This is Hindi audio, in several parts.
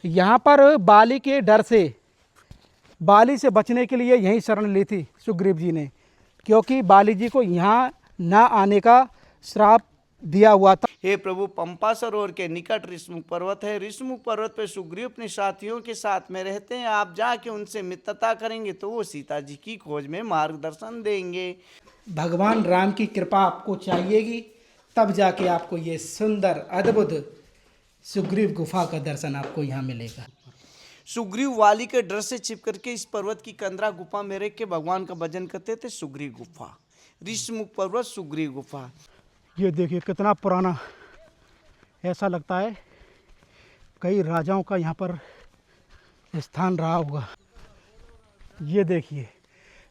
यहाँ पर बाली के डर से, बाली से बचने के लिए यही शरण ली थी सुग्रीव जी ने, क्योंकि बाली जी को यहाँ ना आने का श्राप दिया हुआ था। हे प्रभु, पंपा सरोवर के निकट ऋषमुख पर्वत है। ऋषमुख पर्वत पे सुग्रीव अपने साथियों के साथ में रहते हैं। आप जाके उनसे मित्रता करेंगे तो वो सीता जी की खोज में मार्गदर्शन देंगे। भगवान राम की कृपा आपको चाहिएगी, तब जाके आपको ये सुंदर अद्भुत सुग्रीव गुफा का दर्शन आपको यहाँ मिलेगा। सुग्रीव वाली के डर से छिप करके इस पर्वत की कंदरा गुफा में रह के भगवान का भजन करते थे। सुग्रीव गुफा, ऋषमुख पर्वत, सुग्रीव गुफा। ये देखिए कितना पुराना, ऐसा लगता है कई राजाओं का यहाँ पर स्थान रहा होगा। ये देखिए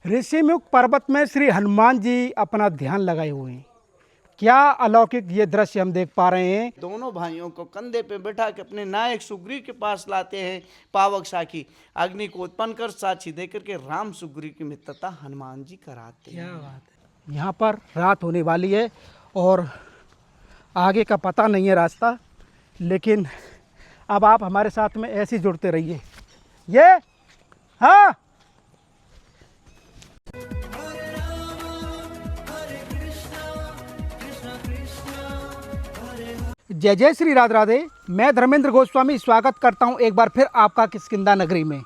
ऋषिमुख पर्वत में श्री हनुमान जी अपना ध्यान लगाए हुए हैं। क्या अलौकिक ये दृश्य हम देख पा रहे हैं। दोनों भाइयों को कंधे पे बैठा के अपने नायक सुग्रीव के पास लाते हैं। पावक साखी अग्नि को उत्पन्न कर साक्षी देकर के राम सुग्रीव की मित्रता हनुमान जी कराते हैं। क्या बात है। यहाँ पर रात होने वाली है और आगे का पता नहीं है रास्ता, लेकिन अब आप हमारे साथ में ऐसे जुड़ते रहिए। ये हाँ, जय जय श्री राधे राधे। मैं धर्मेंद्र गोस्वामी स्वागत करता हूं एक बार फिर आपका किष्किंधा नगरी में।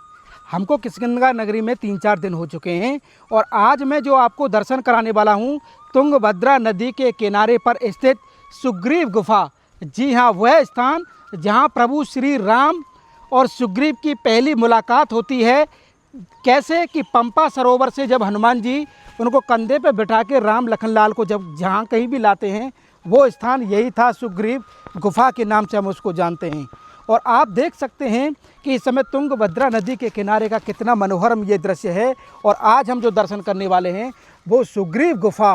हमको किष्किंधा नगरी में 3-4 दिन हो चुके हैं और आज मैं जो आपको दर्शन कराने वाला हूं, तुंगभद्रा नदी के किनारे पर स्थित सुग्रीव गुफा। जी हां, वह स्थान जहां प्रभु श्री राम और सुग्रीव की पहली मुलाकात होती है। कैसे कि पंपा सरोवर से जब हनुमान जी उनको कंधे पर बिठा के राम लखनलाल को जब जहाँ कहीं भी लाते हैं, वो स्थान यही था। सुग्रीव गुफा के नाम से हम उसको जानते हैं। और आप देख सकते हैं कि इस समय तुंगभद्रा नदी के किनारे का कितना मनोहरम ये दृश्य है। और आज हम जो दर्शन करने वाले हैं वो सुग्रीव गुफा,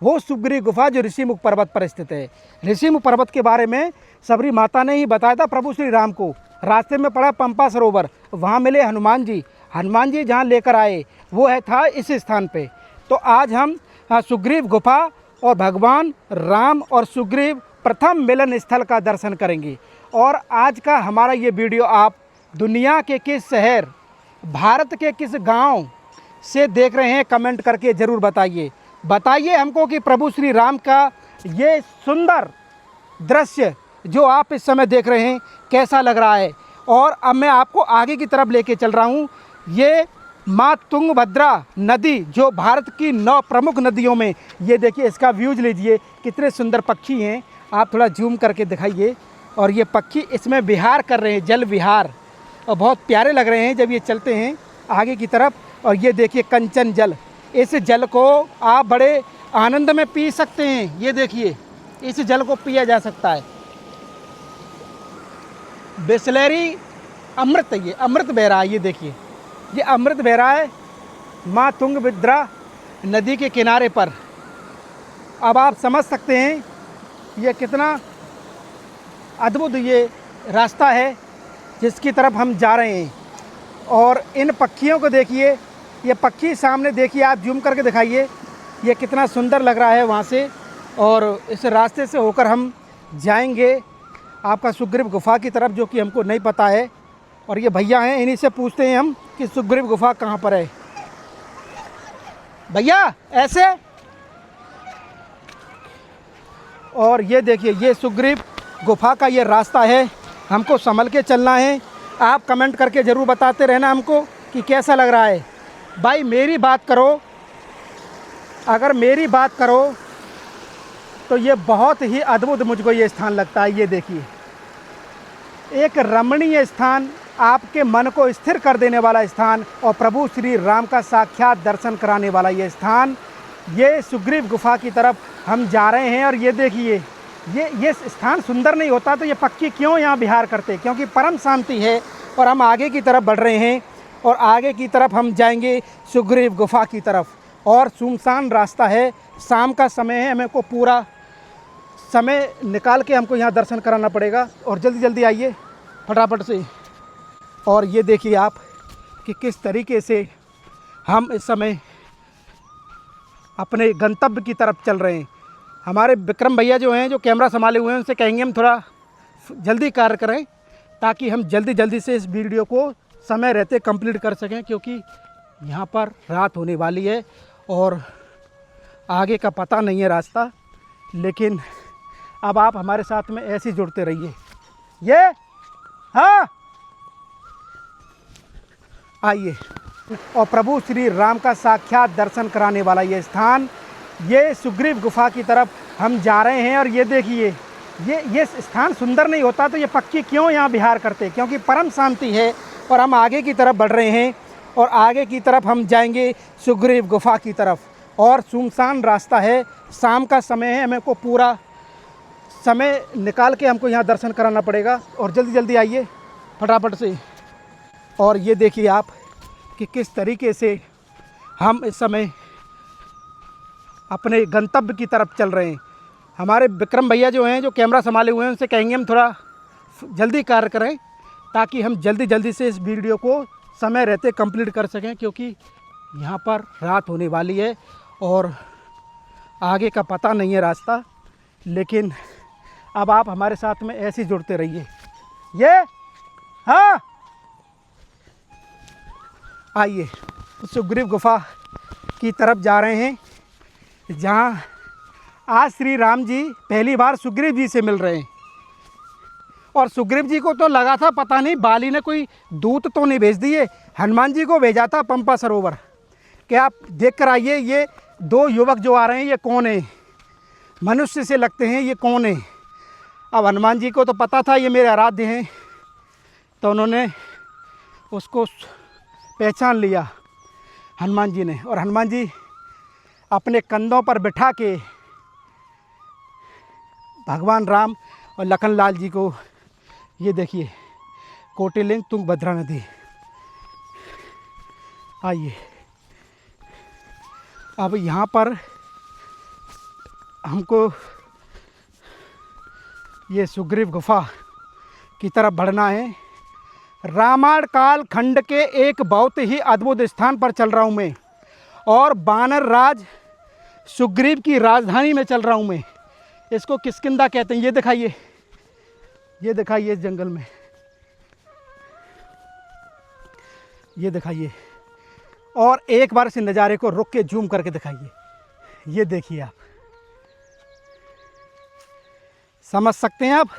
वो सुग्रीव गुफा जो ऋषिमुख पर्वत पर स्थित है। ऋषिमुख पर्वत के बारे में सबरी माता ने ही बताया था प्रभु श्री राम को। रास्ते में पड़ा पंपा सरोवर, वहाँ मिले हनुमान जी। हनुमान जी जहाँ लेकर आए वो था इस स्थान पे। तो आज हम सुग्रीव गुफा और भगवान राम और सुग्रीव प्रथम मिलन स्थल का दर्शन करेंगे। और आज का हमारा ये वीडियो आप दुनिया के किस शहर, भारत के किस गांव से देख रहे हैं, कमेंट करके ज़रूर बताइए हमको कि प्रभु श्री राम का ये सुंदर दृश्य जो आप इस समय देख रहे हैं कैसा लग रहा है। और अब मैं आपको आगे की तरफ लेके चल रहा हूँ। ये माँ तुंगभद्रा नदी जो भारत की 9 प्रमुख नदियों में, ये देखिए इसका व्यूज लीजिए, कितने सुंदर पक्षी हैं। आप थोड़ा जूम करके दिखाइए। और ये पक्षी इसमें विहार कर रहे हैं, जल विहार, और बहुत प्यारे लग रहे हैं जब ये चलते हैं आगे की तरफ। और ये देखिए कंचन जल, इस जल को आप बड़े आनंद में पी सकते हैं। ये देखिए इस जल को पिया जा सकता है। बिसलेरी अमृत, ये अमृत बह रहा है। ये देखिए ये अमृत बह रहा है माँ तुंगभद्रा नदी के किनारे पर। अब आप समझ सकते हैं ये कितना अद्भुत ये रास्ता है जिसकी तरफ हम जा रहे हैं। और इन पक्षियों को देखिए, ये पक्षी सामने देखिए, आप जूम करके दिखाइए, ये कितना सुंदर लग रहा है वहाँ से। और इस रास्ते से होकर हम जाएंगे आपका सुग्रीव गुफा की तरफ, जो कि हमको नहीं पता है। और ये भैया हैं, इन्हीं से पूछते हैं हम कि सुग्रीव गुफा कहाँ पर है। भैया ऐसे, और ये देखिए ये सुग्रीव गुफा का ये रास्ता है, हमको संभल के चलना है। आप कमेंट करके ज़रूर बताते रहना हमको कि कैसा लग रहा है। भाई मेरी बात करो, अगर मेरी बात करो तो ये बहुत ही अद्भुत मुझको ये स्थान लगता है। ये देखिए एक रमणीय स्थान, आपके मन को स्थिर कर देने वाला स्थान, और प्रभु श्री राम का साक्षात दर्शन कराने वाला ये स्थान। ये सुग्रीव गुफा की तरफ हम जा रहे हैं। और ये देखिए ये स्थान सुंदर नहीं होता तो ये पक्षी क्यों यहाँ विहार करते, क्योंकि परम शांति है। और हम आगे की तरफ बढ़ रहे हैं और आगे की तरफ हम जाएंगे सुग्रीव गुफा की तरफ। और सुनसान रास्ता है, शाम का समय है, हमें को पूरा समय निकाल के हमको यहाँ दर्शन कराना पड़ेगा। और जल्दी जल्दी आइए फटाफट से। और ये देखिए आप कि किस तरीके से हम इस समय अपने गंतव्य की तरफ चल रहे हैं। हमारे विक्रम भैया जो हैं, जो कैमरा संभाले हुए हैं, उनसे कहेंगे हम थोड़ा जल्दी कार्य करें ताकि हम जल्दी जल्दी से इस वीडियो को समय रहते कंप्लीट कर सकें, क्योंकि यहाँ पर रात होने वाली है और आगे का पता नहीं है रास्ता। लेकिन अब आप हमारे साथ में ऐसे ही जुड़ते रहिए। ये हाँ आइए, और प्रभु श्री राम का साक्षात दर्शन कराने वाला ये स्थान, ये सुग्रीव गुफा की तरफ हम जा रहे हैं। और ये देखिए, ये स्थान सुंदर नहीं होता तो ये पक्षी क्यों यहाँ विहार करते, क्योंकि परम शांति है। और हम आगे की तरफ बढ़ रहे हैं और आगे की तरफ हम जाएंगे सुग्रीव गुफा की तरफ। और सुनसान रास्ता है, शाम का समय है, हमें को पूरा समय निकाल के हमको यहाँ दर्शन कराना पड़ेगा। और जल्दी जल्दी आइए फटाफट से। और ये देखिए आप कि किस तरीके से हम इस समय अपने गंतव्य की तरफ चल रहे हैं। हमारे विक्रम भैया जो हैं, जो कैमरा संभाले हुए हैं, उनसे कहेंगे हम थोड़ा जल्दी कार्य करें ताकि हम जल्दी जल्दी से इस वीडियो को समय रहते कंप्लीट कर सकें, क्योंकि यहाँ पर रात होने वाली है और आगे का पता नहीं है रास्ता। लेकिन अब आप हमारे साथ में ऐसे ही जुड़ते रहिए। ये हाँ आइए, सुग्रीव गुफा की तरफ जा रहे हैं, जहाँ आज श्री राम जी पहली बार सुग्रीव जी से मिल रहे हैं। और सुग्रीव जी को तो लगा था पता नहीं बाली ने कोई दूत तो नहीं भेज दिए, हनुमान जी को भेजा था पंपा सरोवर कि आप देख कर आइए ये दो युवक जो आ रहे हैं ये कौन है, मनुष्य से लगते हैं, ये कौन है। अब हनुमान जी को तो पता था ये मेरे आराध्य हैं, तो उन्होंने उसको पहचान लिया हनुमान जी ने। और हनुमान जी अपने कंधों पर बिठा के भगवान राम और लखन लाल जी को, ये देखिए कोटिलिंग तुंगभद्रा नदी। आइए, अब यहाँ पर हमको ये सुग्रीव गुफा की तरफ बढ़ना है। रामायण काल खंड के एक बहुत ही अद्भुत स्थान पर चल रहा हूँ मैं, और बानर राज सुग्रीव की राजधानी में चल रहा हूँ मैं। इसको किष्किंधा कहते हैं। ये दिखाइए इस जंगल में, ये दिखाइए। और एक बार इस नज़ारे को रुक के जूम करके दिखाइए। ये देखिए, आप समझ सकते हैं। आप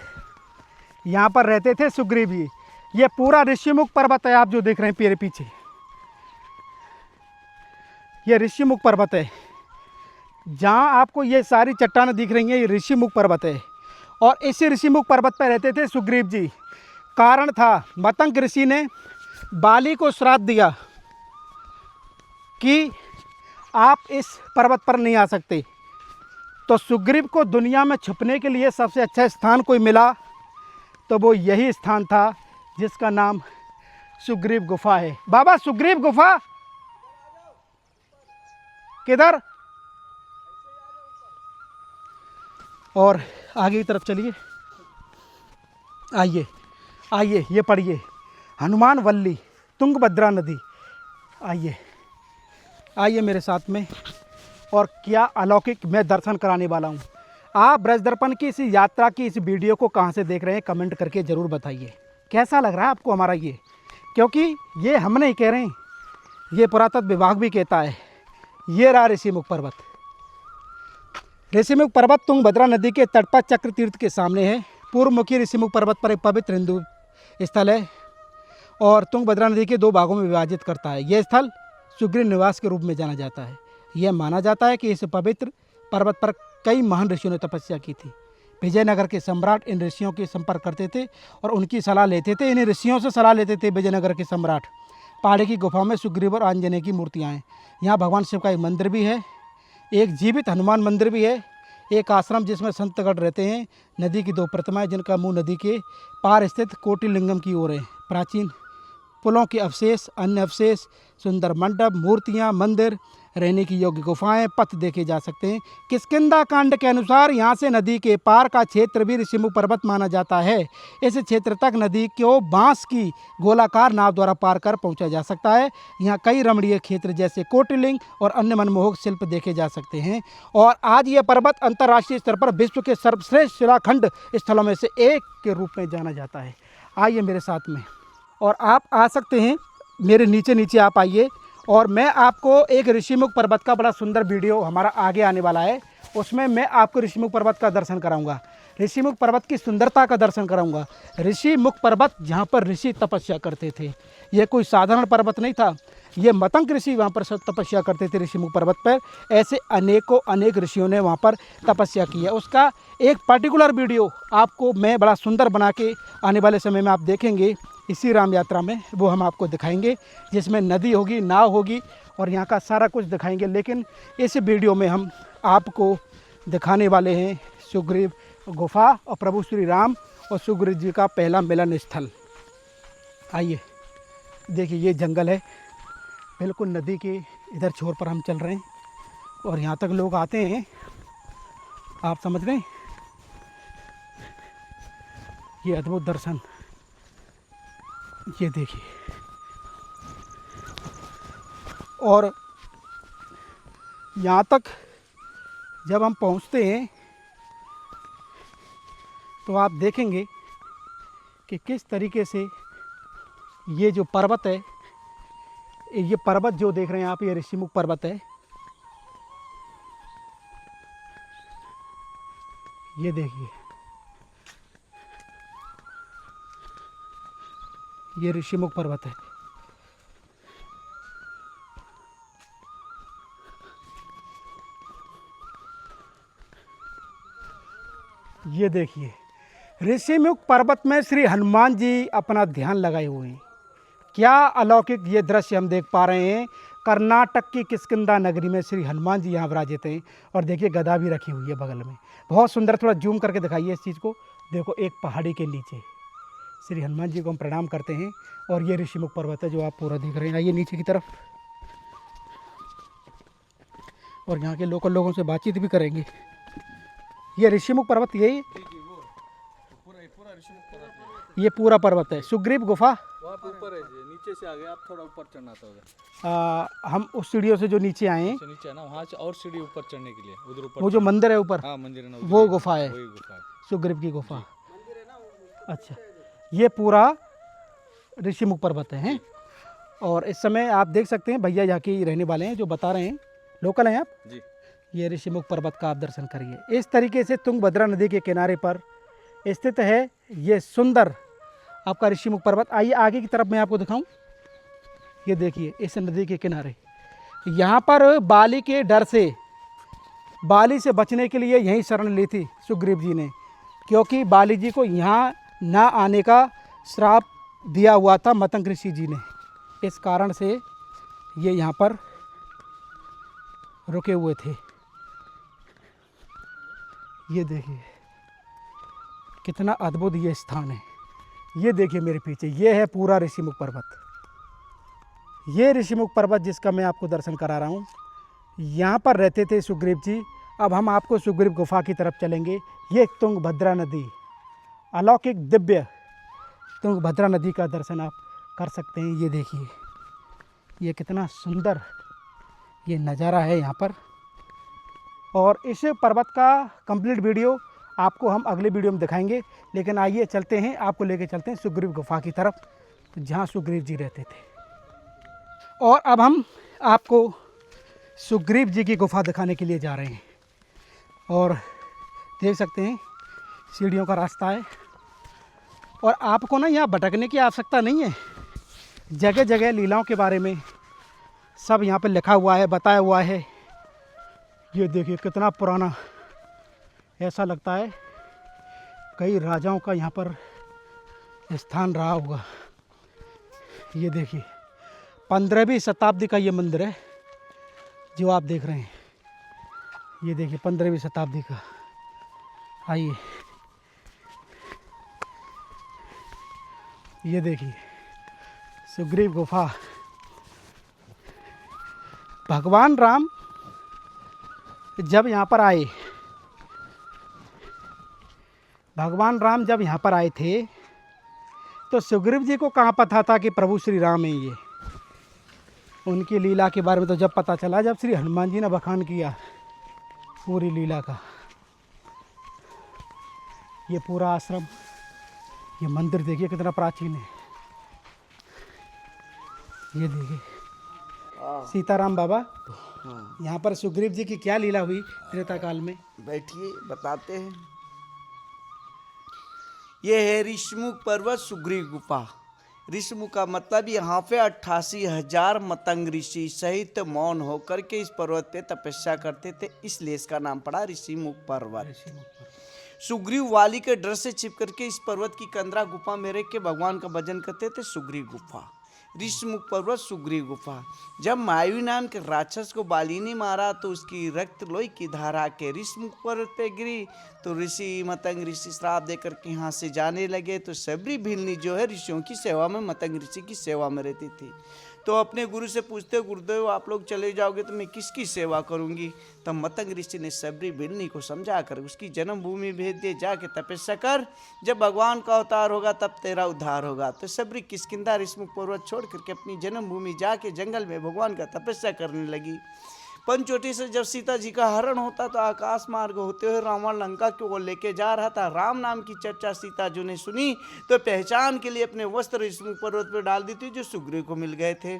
यहाँ पर रहते थे सुग्रीव जी। ये पूरा ऋषिमुख पर्वत है, आप जो देख रहे हैं मेरे पीछे, ये ऋषिमुख पर्वत है। जहाँ आपको ये सारी चट्टानें दिख रही हैं, ये ऋषिमुख पर्वत है। और इस ऋषिमुख पर्वत पर रहते थे सुग्रीव जी। कारण था, मतंग ऋषि ने बाली को श्राप दिया कि आप इस पर्वत पर नहीं आ सकते। तो सुग्रीव को दुनिया में छुपने के लिए सबसे अच्छा स्थान कोई मिला तो वो यही स्थान था, जिसका नाम सुग्रीव गुफा है। बाबा सुग्रीव गुफा किधर? और आगे की तरफ चलिए। आइए आइए, ये पढ़िए, हनुमान वल्ली तुंगभद्रा नदी। आइए आइए मेरे साथ में, और क्या अलौकिक मैं दर्शन कराने वाला हूँ। आप ब्रज दर्पण की इस यात्रा की इस वीडियो को कहाँ से देख रहे हैं, कमेंट करके ज़रूर बताइए। कैसा लग रहा है आपको हमारा ये, क्योंकि ये हम नहीं कह रहे हैं, ये पुरातत्व विभाग भी कहता है। ये रहा ऋषिमुख पर्वत। ऋषिमुख पर्वत तुंगभद्रा नदी के तट पर चक्र तीर्थ के सामने है। पूर्वमुखी ऋषिमुख पर्वत पर एक पवित्र हिंदू स्थल है और तुंगभद्रा नदी के दो भागों में विभाजित करता है। यह स्थल सुग्रीव निवास के रूप में जाना जाता है। यह माना जाता है कि इस पवित्र पर्वत पर कई महान ऋषियों ने तपस्या की थी। विजयनगर के सम्राट इन ऋषियों के संपर्क करते थे और उनकी सलाह लेते थे। इन ऋषियों से सलाह लेते थे विजयनगर के सम्राट। पहाड़ी की गुफाओं में सुग्रीव और आंजनेय की मूर्तियाँ हैं। यहाँ भगवान शिव का एक मंदिर भी है, एक जीवित हनुमान मंदिर भी है, एक आश्रम जिसमें संतगढ़ रहते हैं। नदी की दो प्रतिमाएं जिनका मुंह नदी के पार स्थित कोटिलिंगम की ओर है। प्राचीन पुलों के अवशेष, अन्य अवशेष, सुंदर मंडप, मूर्तियां, मंदिर, रहने की योग्य गुफाएं, पथ देखे जा सकते हैं। किष्किंधा कांड के अनुसार यहाँ से नदी के पार का क्षेत्र भी ऋषिमुख पर्वत माना जाता है। इस क्षेत्र तक नदी को बांस की गोलाकार नाव द्वारा पार कर पहुँचा जा सकता है। यहाँ कई रमणीय क्षेत्र जैसे कोटिलिंग और अन्य मनमोहक शिल्प देखे जा सकते हैं। और आज यह पर्वत अंतर्राष्ट्रीय स्तर पर विश्व के सर्वश्रेष्ठ शिलाखंड स्थलों में से एक के रूप में जाना जाता है। आइए मेरे साथ में, और आप आ सकते हैं मेरे नीचे नीचे आप आइए। और मैं आपको एक ऋषिमुख पर्वत का बड़ा सुंदर वीडियो हमारा आगे आने वाला है, उसमें मैं आपको ऋषिमुख पर्वत का दर्शन कराऊंगा, ऋषिमुख पर्वत की सुंदरता का दर्शन कराऊंगा। ऋषिमुख पर्वत जहाँ पर ऋषि तपस्या करते थे, यह कोई साधारण पर्वत नहीं था, ये मतंग ऋषि वहाँ पर तपस्या करते थे ऋषिमुख पर्वत पर। ऐसे अनेक ऋषियों ने वहाँ पर तपस्या की है, उसका एक पर्टिकुलर वीडियो आपको मैं बड़ा सुंदर बना के आने वाले समय में आप देखेंगे इसी राम यात्रा में, वो हम आपको दिखाएंगे, जिसमें नदी होगी, नाव होगी और यहाँ का सारा कुछ दिखाएंगे। लेकिन इस वीडियो में हम आपको दिखाने वाले हैं सुग्रीव गुफा और प्रभु श्री राम और सुग्रीव जी का पहला मिलन स्थल। आइए देखिए, ये जंगल है, बिल्कुल नदी के इधर छोर पर हम चल रहे हैं और यहाँ तक लोग आते हैं, आप समझ रहे हैं। ये अद्भुत दर्शन, ये देखिए। और यहाँ तक जब हम पहुँचते हैं तो आप देखेंगे कि किस तरीके से ये जो पर्वत है, ये पर्वत जो देख रहे हैं आप, ये ऋषिमुख पर्वत है। ये देखिए, ये ऋषिमुख पर्वत है। ये देखिए, ऋषिमुख पर्वत में श्री हनुमान जी अपना ध्यान लगाए हुए हैं। क्या अलौकिक ये दृश्य हम देख पा रहे हैं। कर्नाटक की किष्किंधा नगरी में श्री हनुमान जी यहाँ विराजित हैं। और देखिए, गदा भी रखी हुई है बगल में, बहुत सुंदर। थोड़ा जूम करके दिखाइए इस चीज़ को। देखो, एक पहाड़ी के नीचे श्री हनुमान जी को हम प्रणाम करते हैं। और ये ऋषिमुख पर्वत है जो आप पूरा देख रहे हैं। आइए नीचे की तरफ, और यहाँ के लोकल लोगों से बातचीत भी करेंगे। ये ऋषिमुख पर्वत यही, ये पूरा पर्वत है। सुग्रीव गुफा वहाँ पे ऊपर है जी, नीचे से आगे आप थोड़ा ऊपर चढ़ना होगा। हम उस सीढ़ियों से जो नीचे आए हैं, नीचे है ना, वहाँ से और सीढ़ी ऊपर चढ़ने के लिए उधर ऊपर। वो जो मंदिर है ऊपर, हाँ मंदिर है ना, वो गुफा है, वही गुफा है, सुग्रीव की गुफा। अच्छा, ये पूरा ऋषिमुख पर्वत है। और इस समय आप देख सकते हैं, भैया यहाँ के रहने वाले हैं जो बता रहे हैं, लोकल हैं आप जी। ये ऋषिमुख पर्वत का आप दर्शन करिए। इस तरीके से तुंगभद्रा नदी के किनारे पर स्थित है ये सुंदर आपका ऋषिमुख पर्वत। आइए आगे की तरफ मैं आपको दिखाऊं। ये देखिए, इस नदी के किनारे, यहाँ पर बाली के डर से, बाली से बचने के लिए यहीं शरण ली थी सुग्रीव जी ने, क्योंकि बाली जी को यहाँ ना आने का श्राप दिया हुआ था मतंग ऋषि जी ने। इस कारण से ये यहाँ पर रुके हुए थे। ये देखिए कितना अद्भुत ये स्थान है। ये देखिए मेरे पीछे, ये है पूरा ऋषिमुख पर्वत। ये ऋषिमुख पर्वत जिसका मैं आपको दर्शन करा रहा हूँ, यहाँ पर रहते थे सुग्रीव जी। अब हम आपको सुग्रीव गुफा की तरफ चलेंगे। ये तुंगभद्रा नदी, अलौकिक दिव्य तुंगभद्रा नदी का दर्शन आप कर सकते हैं। ये देखिए, ये कितना सुंदर ये नज़ारा है यहाँ पर। और इस पर्वत का कंप्लीट वीडियो आपको हम अगले वीडियो में दिखाएंगे। लेकिन आइए चलते हैं, आपको लेके चलते हैं सुग्रीव गुफा की तरफ, जहाँ सुग्रीव जी रहते थे। और अब हम आपको सुग्रीव जी की गुफा दिखाने के लिए जा रहे हैं। और देख सकते हैं सीढ़ियों का रास्ता है। और आपको ना यहाँ भटकने की आवश्यकता नहीं है, जगह जगह लीलाओं के बारे में सब यहाँ पर लिखा हुआ है, बताया हुआ है। ये देखिए कितना पुराना, ऐसा लगता है कई राजाओं का यहाँ पर स्थान रहा होगा। ये देखिए 15वीं शताब्दी का ये मंदिर है जो आप देख रहे हैं। ये देखिए 15वीं शताब्दी का। आइए, ये देखिए सुग्रीव गुफा। भगवान राम जब यहाँ पर आए, भगवान राम जब यहाँ पर आए थे तो सुग्रीव जी को कहाँ पता था कि प्रभु श्री राम है ये। उनकी लीला के बारे में तो जब पता चला, जब श्री हनुमान जी ने बखान किया पूरी लीला का। ये पूरा आश्रम ये मंदिर देखिए कितना प्राचीन है। ये देखिए सीताराम बाबा। यहाँ पर सुग्रीव जी की क्या लीला हुई त्रेता काल में? बैठिए बताते हैं। ये है ऋषमुख पर्वत सुग्रीव गुफा। ऋषमुख का मतलब यहाँ पे 88,000 मतंग ऋषि सहित मौन होकर के इस पर्वत पे तपस्या करते थे, इसलिए इसका नाम पड़ा ऋषिमुख पर्वत। सुग्रीव वाली के डर से छिप करके इस पर्वत की कंदरा गुफा में रह के भगवान का भजन करते थे। सुग्रीव गुफा, ऋषमुख पर्वत सुग्रीव गुफा। जब मायवी नाम के राक्षस को बाली ने मारा तो उसकी रक्त लोही की धारा के ऋषमुख पर्वत पे गिरी, तो ऋषि मतंग ऋषि श्राप देकर के यहाँ से जाने लगे। तो सबरी भिलनी जो है ऋषियों की सेवा में, मतंग ऋषि की सेवा में रहती थी। तो अपने गुरु से पूछते, गुरुदेव आप लोग चले जाओगे तो मैं किसकी सेवा करूंगी? तब मतंग ऋषि ने सबरी भिलनी को समझा कर उसकी जन्मभूमि भेज दिए, जाके तपस्या कर, जब भगवान का अवतार होगा तब तेरा उद्धार होगा। तो सबरी किष्किंधा ऋषमुख पर्वत छोड़ करके अपनी जन्मभूमि जाके जंगल में भगवान का तपस्या करने लगी। पंचवटी से जब सीता जी का हरण होता तो आकाश मार्ग होते हुए रावण लंका की ओर लेके जा रहा था। राम नाम की चर्चा सीता जी ने सुनी तो पहचान के लिए अपने वस्त्र ऋषमुख पर्वत पर डाल दी थी, जो सुग्रीव को मिल गए थे।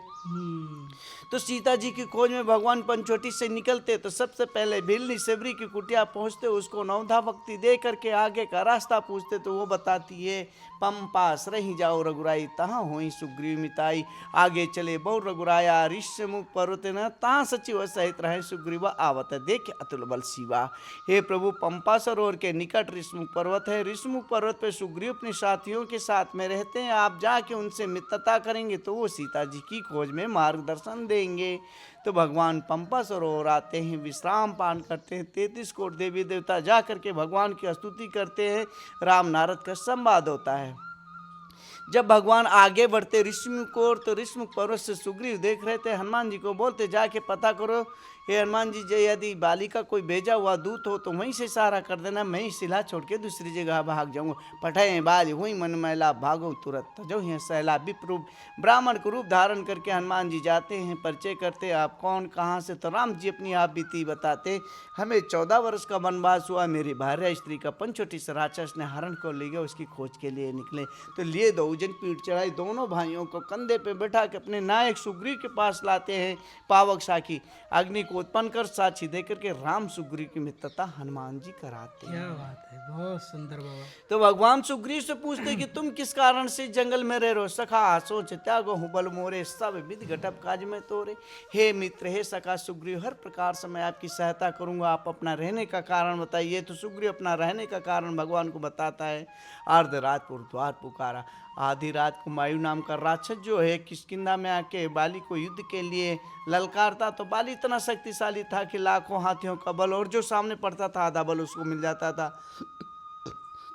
तो सीता जी की खोज में भगवान पंचवटी से निकलते तो सबसे पहले भिलनी सबरी की कुटिया पहुंचते, उसको नवधा भक्ति दे करके आगे का रास्ता पूछते तो वो बताती है, पंपास रही जाओ रघुराई तहाँ होई सुग्रीव मिताई। आगे चले बहु रघुराया ऋषमुख पर्वत न तहाँ सचिव सहित रहे सुग्रीव आवत देख अतुल बल शिवा। हे प्रभु, पंपा सरोवर के निकट ऋषमुख पर्वत है। ऋषमुख पर्वत पे सुग्रीव अपने साथियों के साथ में रहते हैं। आप जाके उनसे मित्रता करेंगे तो वो सीता जी की खोज में मार्गदर्शन देंगे। तो भगवान पंपा सरोवर आते हैं, विश्राम पान करते हैं। 33 कोट देवी देवता जा करके भगवान की स्तुति करते हैं। राम नारद का संवाद होता है। जब भगवान आगे बढ़ते ऋषिमुख को, तो ऋषमुख पर्वत से सुग्रीव देख रहे थे। हनुमान जी को बोलते, जाके पता करो हे हनुमान जी, यदि बाली का कोई भेजा हुआ दूत हो तो वहीं से सहारा कर देना, मैं ही सिला छोड़ के दूसरी जगह भाग जाऊंगा। पठाए बाली हुई मन मैला भागो तुरंत जो ही सैला विप्रूप। ब्राह्मण को रूप धारण करके हनुमान जी जाते हैं, परिचय करते, आप कौन कहाँ से? तो राम जी अपनी आप बीती बताते, हमें 14 वर्ष का वनवास हुआ, मेरी भार्या स्त्री का पंचवटी से राक्षस ने हरण को ले गया, उसकी खोज के लिए निकले। तो लिए 2 जन पीठ चढ़ाई, दोनों भाइयों को कंधे पे बैठा के अपने नायक सुग्रीव के पास लाते हैं। पावक साखी अग्नि को उत्पन्न कर साक्षी देकर के राम सुग्रीव की मित्रता हनुमान जी कराते हैं। क्या बात है, बहुत सुंदर बाबा। तो भगवान सुग्रीव से पूछते कि तुम किस कारण से जंगल में रह रहे हो? सखा सोच त्यागो हूँ बल मोरे, सब विधि घटप काज में तोरे। हे मित्र, हे सखा सुग्रीव, हर प्रकार से मैं आपकी सहायता करूंगा, आप अपना रहने का कारण बताइए। तो सुग्रीव अपना रहने का कारण भगवान को बताता है। अर्धरात द्वार पुकारा, आधी रात को मायू नाम का राक्षस जो है किष्किंधा में आके बाली को युद्ध के लिए ललकारता। तो बाली इतना शक्तिशाली था कि लाखों हाथियों का बल, और जो सामने पड़ता था आधा बल उसको मिल जाता था।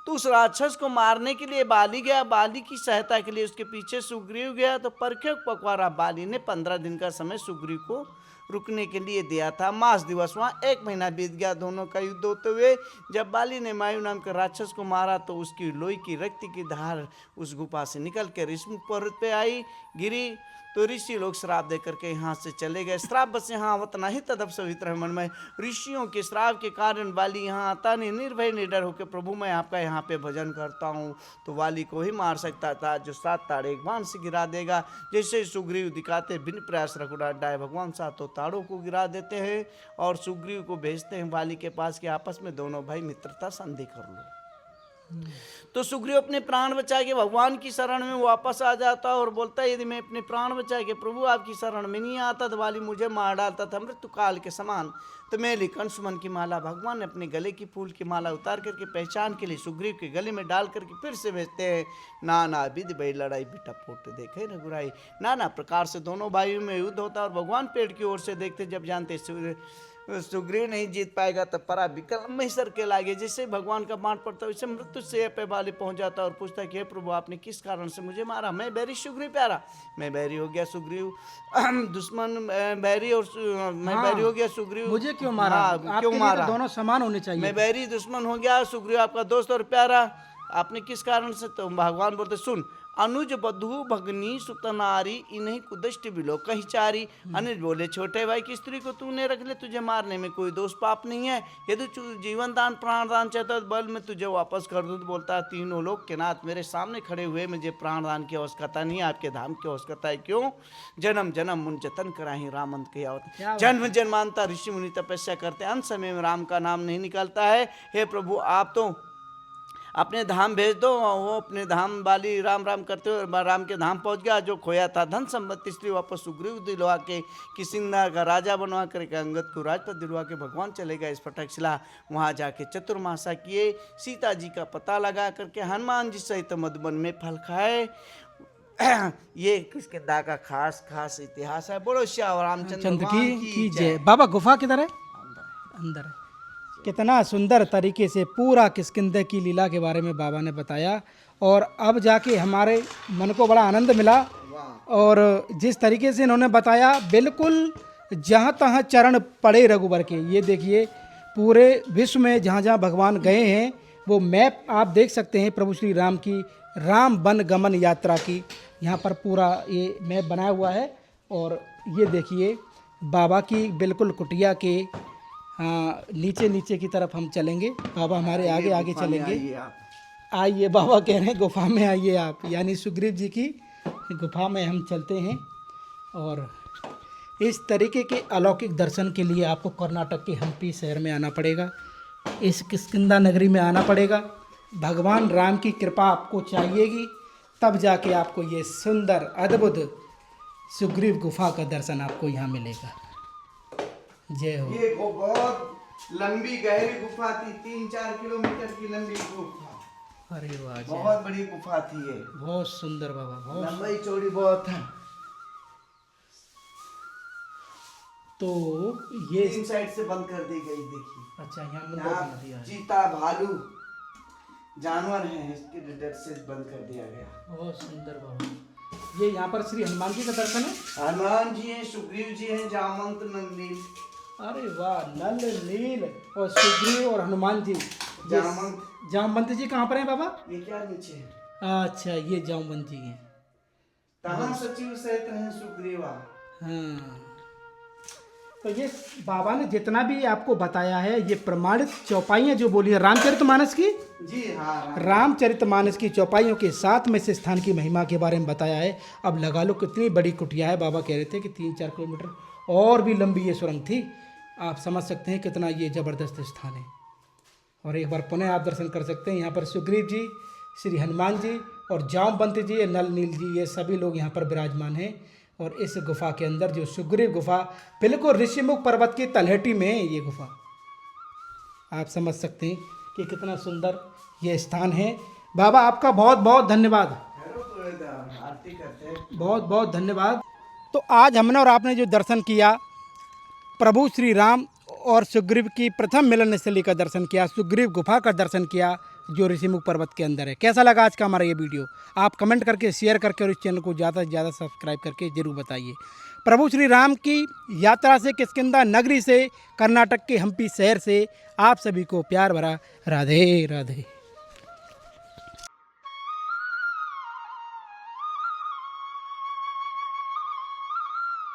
तो उस राक्षस को मारने के लिए बाली गया, बाली की सहायता के लिए उसके पीछे सुग्रीव गया। तो परखे पकवारा बाली ने 15 दिन का समय सुग्रीव को रुकने के लिए दिया था। मास दिवस वहाँ 1 महीना बीत गया दोनों का युद्ध होते हुए। जब बाली ने मायू नाम के राक्षस को मारा तो उसकी लोही की रक्त की धार उस गुफा से निकल के ऋषमुख पर्वत पे आई, गिरी। तो ऋषि लोग श्राप दे करके यहाँ से चले गए। श्राप बस यहाँ आवत नहीं तदप सवित रहे मन में। ऋषियों के श्राप के कारण वाली यहाँ आता नहीं, निर्भय निडर होकर प्रभु मैं आपका यहाँ पे भजन करता हूँ। तो वाली को ही मार सकता था, जो 7 ताड़े एक बाण से गिरा देगा। जैसे सुग्रीव दिखाते बिन प्रयास रघुनाथ डाय, भगवान 7 ताड़ों को गिरा देते हैं और सुग्रीव को भेजते हैं वाली के पास कि आपस में दोनों भाई मित्रता संधि कर लो। तो सुग्रीव अपने प्राण बचा के भगवान की शरण में वापस आ जाता और बोलता है, यदि मैं अपने प्राण बचा के प्रभु आपकी शरण में नहीं आता तो वाली मुझे मार डालता था मृत्यु काल के समान। तो मैं लिखन सुमन की माला भगवान ने अपने गले की फूल की माला उतार करके पहचान के लिए सुग्रीव के गले में डाल करके फिर से भेजते हैं। नाना विधि बड़ी लड़ाई बिटा फोट देखे रघुराई। नाना प्रकार से दोनों भाइयों में युद्ध होता और भगवान पेड़ की ओर से देखते, जब जानते सुग्रीव नहीं जीत पाएगा तब परा विकल महिषर के लागे। जैसे भगवान का बाण पड़ता है वैसे मृत्यु से पे वाले पहुंच जाता और पूछता है कि हे प्रभु आपने किस कारण से मुझे मारा? मैं बैरी सुग्रीव प्यारा, मैं बैरी हो गया सुग्रीव दुश्मन बैरी, और मैं बैरी हो गया सुग्रीव, मुझे क्यों मारा? क्यों मारा? तो दोनों समान होने चाहिए। मैं बैरी दुश्मन हो गया, सुग्रीव आपका दोस्त और प्यारा, आपने किस कारण से? तो भगवान बोलते सुन, अनुज बधु भगनी सुतनारी इन्हीं कुदष्ट बिलो कहीं चारी। अनुज बोले छोटे भाई की स्त्री को तूने रख ले, तुझे मारने में कोई दोष पाप नहीं है। यदि तू जीवन दान प्राण दान चाहता तो बल में तुझे वापस कर दूं। तो बोलता है तीनों लोग के नाथ मेरे सामने खड़े हुए, मुझे प्राण दान की आवश्यकता नहीं है, आपके धाम की आवश्यकता है। क्यों? जन्म जन्म मुन जतन कराही राम अंत के आवत। जन्म जन्मांतर ऋषि मुनि तपस्या करते, अंत समय में राम का नाम नहीं निकलता है। हे प्रभु आप तो अपने धाम भेज दो। वो अपने धाम वाली राम राम करते हुए राम के धाम पहुंच गया। जो खोया था धन संपत्ति स्त्री वापस सुग्रीव दिलवा के, किसिंदा का राजा बनवा करके, अंगद को राजपद दिलवा के भगवान चले गए इस फटकशिला। वहाँ जाके चतुर्मासा किए, सीता जी का पता लगा करके हनुमान जी सहित मधुबन में फल खाए। ये किष्किंधा का खास इतिहास है। बोलो श्याम रामचंद्र चंद्र भगवान की जय। बाबा गुफा किधर है? अंदर है। कितना सुंदर तरीके से पूरा किष्किंधा की लीला के बारे में बाबा ने बताया, और अब जाके हमारे मन को बड़ा आनंद मिला। और जिस तरीके से इन्होंने बताया, बिल्कुल जहाँ तहाँ चरण पड़े रघुबर के। ये देखिए पूरे विश्व में जहाँ जहाँ भगवान गए हैं वो मैप आप देख सकते हैं प्रभु श्री राम की राम वन गमन यात्रा की। यहाँ पर पूरा ये मैप बनाया हुआ है। और ये देखिए बाबा की बिल्कुल कुटिया के नीचे नीचे की तरफ हम चलेंगे। बाबा हमारे आगे आगे चलेंगे। आइए बाबा कह रहे हैं गुफा में आइए आप, यानी सुग्रीव जी की गुफा में हम चलते हैं। और इस तरीके के अलौकिक दर्शन के लिए आपको कर्नाटक के हम्पी शहर में आना पड़ेगा, इस किष्किंधा नगरी में आना पड़ेगा। भगवान राम की कृपा आपको चाहिएगी, तब जाके आपको ये सुंदर अद्भुत सुग्रीव गुफा का दर्शन आपको यहाँ मिलेगा। जय हो। ये बहुत लंबी गहरी गुफा थी, 3-4 किलोमीटर की लंबी गुफा। अरे वाह, बहुत बड़ी गुफा थी ये, बहुत सुंदर बाबा, बहुत लंबाई चौड़ी बहुत है। तो ये 3 साइड से बंद कर दी गई। देखिए अच्छा, यहाँ मंदिर बना दिया है। चीता भालू जानवर हैं, इसके डर से बंद कर दिया गया। बहुत सुंदर बाबा। ये यहाँ पर श्री हनुमान जी का दर्शन है। हनुमान जी हैं, सुग्रीव जी हैं, जामवंत नंदनील। अरे वाह, नल नील और सुग्रीव और हनुमान जी। जामवंत जी कहाँ पर हैं बाबा? ये क्या नीचे है? अच्छा, ये जामवंत जी हैं। तहाँ सचिव सहित हैं सुग्रीवा। हाँ, तो ये बाबा ने जितना भी आपको बताया है, ये प्रमाणित चौपाइयाँ जो बोली है रामचरितमानस की। जी हाँ, रामचरितमानस की चौपाइयों के साथ में से स्थान की महिमा के बारे में बताया है। अब लगा लो कितनी बड़ी कुटिया है। बाबा कह रहे थे कि 3-4 किलोमीटर और भी लंबी ये सुरंग थी। आप समझ सकते हैं कितना ये ज़बरदस्त स्थान है। और एक बार पुनः आप दर्शन कर सकते हैं। यहाँ पर सुग्रीव जी, श्री हनुमान जी और जामवंत जी, नल नील जी, ये सभी लोग यहाँ पर विराजमान हैं। और इस गुफा के अंदर जो सुग्रीव गुफा बिल्कुल ऋषिमुख पर्वत की तलहटी में है ये गुफा। आप समझ सकते हैं कि कितना सुंदर ये स्थान है। बाबा आपका बहुत बहुत धन्यवाद, आरती करते हैं। बहुत बहुत धन्यवाद। तो आज हमने और आपने जो दर्शन किया, प्रभु श्री राम और सुग्रीव की प्रथम मिलन स्थली का दर्शन किया, सुग्रीव गुफा का दर्शन किया जो ऋषिमुख पर्वत के अंदर है। कैसा लगा आज का हमारा ये वीडियो? आप कमेंट करके, शेयर करके और इस चैनल को ज़्यादा से ज़्यादा सब्सक्राइब करके ज़रूर बताइए। प्रभु श्री राम की यात्रा से, किष्किंधा नगरी से, कर्नाटक के हम्पी शहर से आप सभी को प्यार भरा राधे राधे।